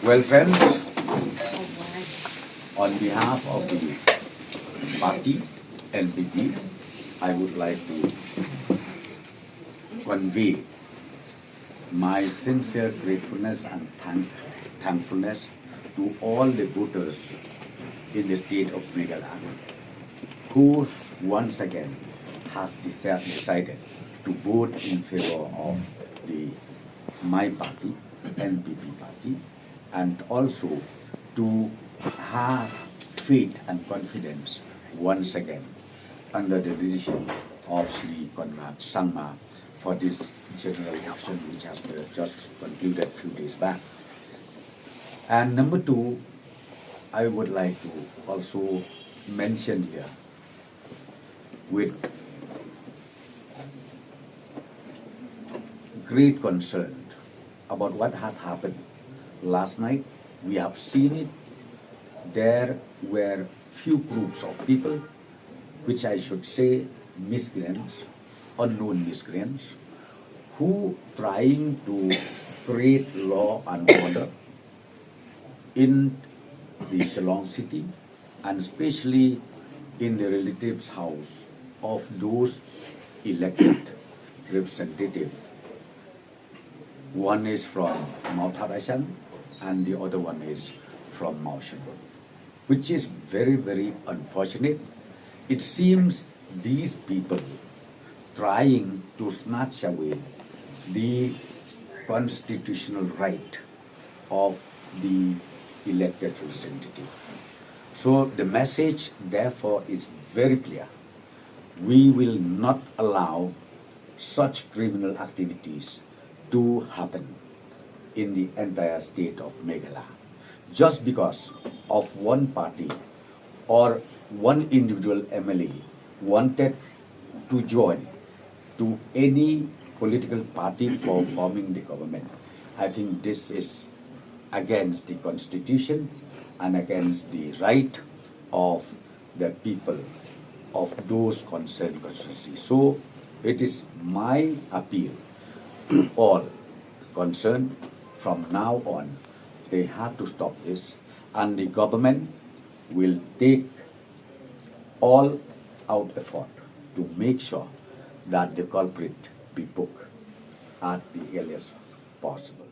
Well, friends, on behalf of the party NPP, I would like to convey my sincere gratefulness and thankfulness to all the voters in the state of Meghalaya who once again has decided to vote in favor of my party, NPP party, and also to have faith and confidence once again under the leadership of Shri Conrad Sangma for this general election which has just concluded a few days back. And number two, I would like to also mention here with great concern about what has happened last night. We have seen it. There were few groups of people, which I should say miscreants, unknown miscreants, who trying to create law and order in the Shillong city and especially in the relatives' house of those elected representatives. One is from Mount Harashan and the other one is from Maushan, which is very, very unfortunate. It seems these people trying to snatch away the constitutional right of the elected representative. So the message therefore is very clear. We will not allow such criminal activities to happen in the entire state of Meghalaya. Just because of one party or one individual MLA wanted to join to any political party for forming the government, I think this is against the constitution and against the right of the people of those concerned constituencies. So it is my appeal to all concerned, from now on, they have to stop this, and the government will take all out effort to make sure that the culprit be booked at the earliest possible.